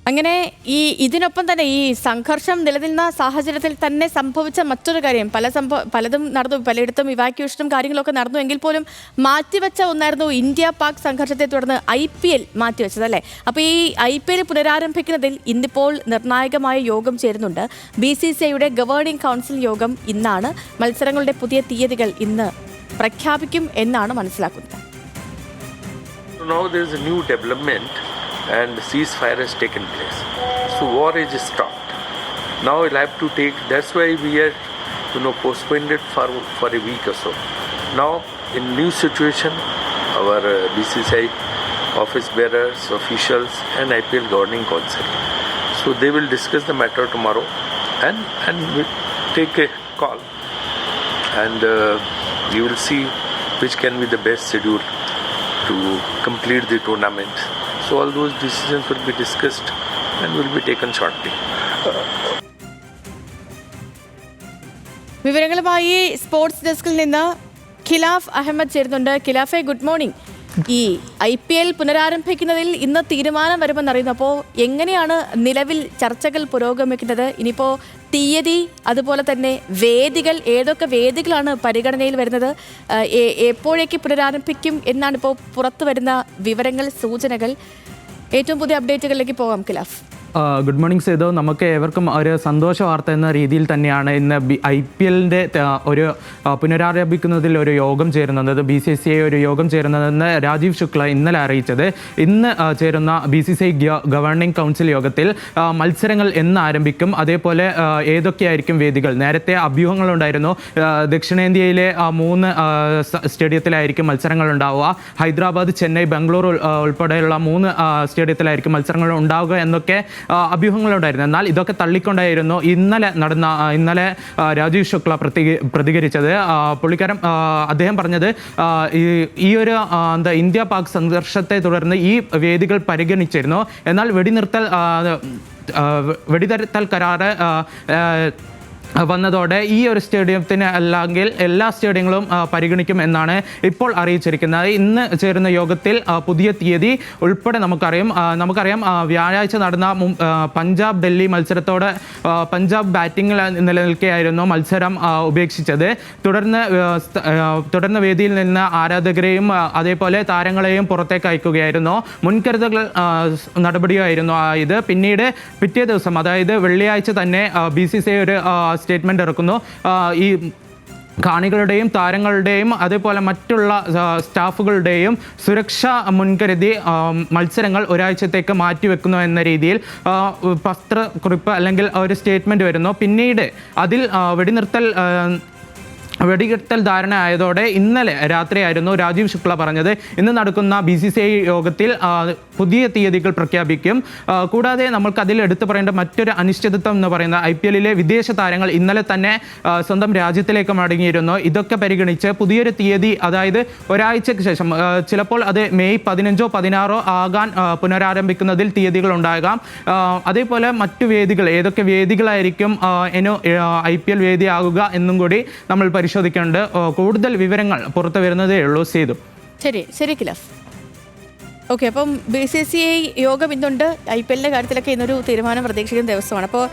അങ്ങനെ ഇതിനൊപ്പം തന്നെ ഈ സംഘർഷം നിലനിന്ന സാഹചര്യത്തിൽ തന്നെ സംഭവിച്ച മറ്റൊരു കാര്യം പലതും നടന്നു, പലയിടത്തും ഇവാക്യുവേഷനും കാര്യങ്ങളൊക്കെ നടന്നു എങ്കിൽ പോലും മാറ്റിവെച്ച ഒന്നായിരുന്നു ഇന്ത്യ പാക് സംഘർഷത്തെ തുടർന്ന് IPL മാറ്റിവെച്ചത് അല്ലേ. അപ്പോൾ ഈ IPL പുനരാരംഭിക്കുന്നതിൽ ഇന്നിപ്പോൾ നിർണായകമായ യോഗം ചേരുന്നുണ്ട്. BCCIയുടെ ഗവേണിംഗ് കൗൺസിൽ യോഗം ഇന്നാണ്. മത്സരങ്ങളുടെ പുതിയ തീയതികൾ ഇന്ന് പ്രഖ്യാപിക്കും എന്നാണ് മനസ്സിലാക്കുന്നത്. Now there is a new development and ceasefire has taken place. So war is stopped. Now we'll have to take, that's why we are postponed it for a week or so. Now in new situation, our BCCI office bearers, officials and IPL governing council. So they will discuss the matter tomorrow and we'll take a call and you will see which can be the best schedule to complete the tournament. So all those decisions will be discussed and will be taken shortly. വിവരങ്ങളുമായി sports ഡെസ്കിൽ നിന്ന് ഖിലാഫ് അഹമ്മദ് ചേരുന്നുണ്ട്. ഖിലാഫെ, good morning. ഈ IPL പുനരാരംഭിക്കുന്നതിൽ ഇന്ന് തീരുമാനം വരുമെന്നറിയുന്നു. അപ്പോൾ എങ്ങനെയാണ് നിലവിൽ ചർച്ചകൾ പുരോഗമിക്കുന്നത്? ഇനിയിപ്പോൾ തീയതി, അതുപോലെ തന്നെ വേദികൾ, ഏതൊക്കെ വേദികളാണ് പരിഗണനയിൽ വരുന്നത്? എപ്പോഴേക്ക് പുനരാരംഭിക്കും എന്നാണ് ഇപ്പോൾ പുറത്തു വരുന്ന വിവരങ്ങൾ, സൂചനകൾ? ഏറ്റവും പുതിയ അപ്ഡേറ്റുകളിലേക്ക് പോകാം ഖിലാഫ്. Good morning Sethu. നമുക്ക് ഏവർക്കും ഒരു സന്തോഷ വാർത്ത എന്ന രീതിയിൽ തന്നെയാണ് ഇന്ന് IPLൻ്റെ ഒരു പുനരാരംഭിക്കുന്നതിൽ ഒരു യോഗം ചേരുന്നത്, BCCI ഒരു യോഗം ചേരുന്നതെന്ന് രാജീവ് ശുക്ല ഇന്നലെ അറിയിച്ചത്. ഇന്ന് ചേരുന്ന BCCI ഗവേണിംഗ് കൗൺസിൽ യോഗത്തിൽ മത്സരങ്ങൾ എന്ന് ആരംഭിക്കും, അതേപോലെ ഏതൊക്കെയായിരിക്കും വേദികൾ. നേരത്തെ അഭ്യൂഹങ്ങളുണ്ടായിരുന്നു. ദക്ഷിണേന്ത്യയിലെ 3 സ്റ്റേഡിയത്തിലായിരിക്കും മത്സരങ്ങൾ ഉണ്ടാവുക. ഹൈദരാബാദ്, ചെന്നൈ, ബംഗളൂരു ഉൾപ്പെടെയുള്ള 3 സ്റ്റേഡിയത്തിലായിരിക്കും മത്സരങ്ങൾ ഉണ്ടാവുക എന്നൊക്കെ അഭ്യൂഹങ്ങളുണ്ടായിരുന്നു. എന്നാൽ ഇതൊക്കെ തള്ളിക്കൊണ്ടായിരുന്നു ഇന്നലെ രാജീവ് ശുക്ല പ്രതികരിച്ചത്. പുള്ളിക്കാരൻ അദ്ദേഹം പറഞ്ഞത് ഈ ഒരു ഇന്ത്യ പാക് സംഘർഷത്തെ തുടർന്ന് ഈ വേദികൾ പരിഗണിച്ചിരുന്നു. എന്നാൽ വെടിനിർത്തൽ കരാറ് വന്നതോടെ ഈ ഒരു സ്റ്റേഡിയത്തിന് അല്ലെങ്കിൽ എല്ലാ സ്റ്റേഡിയങ്ങളും പരിഗണിക്കും എന്നാണ് ഇപ്പോൾ അറിയിച്ചിരിക്കുന്നത്. ഇന്ന് ചേരുന്ന യോഗത്തിൽ പുതിയ തീയതി ഉൾപ്പെടെ നമുക്കറിയാം വ്യാഴാഴ്ച നടന്ന പഞ്ചാബ് ഡൽഹി മത്സരത്തോടെ പഞ്ചാബ് ബാറ്റിംഗിൽ നിലനിൽക്കെയായിരുന്നു മത്സരം ഉപേക്ഷിച്ചത്. തുടർന്ന് വേദിയിൽ നിന്ന് ആരാധകരെയും അതേപോലെ താരങ്ങളെയും പുറത്തേക്ക് അയക്കുകയായിരുന്നു. മുൻകരുതൽ നടപടിയായിരുന്നു ഇത്. പിന്നീട് പിറ്റേ ദിവസം, അതായത് വെള്ളിയാഴ്ച തന്നെ BCCI ഒരു സ്റ്റേറ്റ്മെന്റ് ഇറക്കുന്നു. ഈ കാണികളുടെയും താരങ്ങളുടെയും അതേപോലെ മറ്റുള്ള സ്റ്റാഫുകളുടെയും സുരക്ഷ മുൻകരുതി മത്സരങ്ങൾ ഒരാഴ്ചത്തേക്ക് മാറ്റിവെക്കുന്നു എന്ന രീതിയിൽ പത്രക്കുറിപ്പ് അല്ലെങ്കിൽ ഒരു സ്റ്റേറ്റ്മെന്റ് വരുന്നു. പിന്നീട് അതിൽ വെടിനിർത്തൽ ധാരണ ആയതോടെ ഇന്നലെ രാത്രിയായിരുന്നു രാജീവ് ശുക്ല പറഞ്ഞത് ഇന്ന് നടക്കുന്ന BCCI യോഗത്തിൽ പുതിയ തീയതികൾ പ്രഖ്യാപിക്കും. കൂടാതെ നമ്മൾക്ക് അതിൽ എടുത്തു പറയേണ്ട മറ്റൊരു അനിശ്ചിതത്വം എന്ന് പറയുന്ന IPLലെ വിദേശ താരങ്ങൾ ഇന്നലെ തന്നെ സ്വന്തം രാജ്യത്തിലേക്ക് മടങ്ങിയിരുന്നു. ഇതൊക്കെ പരിഗണിച്ച് പുതിയൊരു തീയതി, അതായത് ഒരാഴ്ചയ്ക്ക് ശേഷം, ചിലപ്പോൾ അത് മെയ് 15ഓ 16ഓ ആകാൻ പുനരാരംഭിക്കുന്നതിൽ തീയതികൾ ഉണ്ടാകാം. അതേപോലെ മറ്റു വേദികൾ, ഏതൊക്കെ വേദികളായിരിക്കും IPL വേദിയാകുക എന്നും കൂടി നമ്മൾ പരിശോധിക്കേണ്ട. കൂടുതൽ വിവരങ്ങൾ പുറത്തു വരുന്നതേ ഉള്ളൂ. ശരി ഖിലാഫ്. ഓക്കെ, അപ്പം BCCI യോഗം ഇന്നുണ്ട്. IPLന്റെ കാര്യത്തിലൊക്കെ ഇന്നൊരു തീരുമാനം പ്രതീക്ഷിക്കുന്ന ദിവസമാണ്. അപ്പോൾ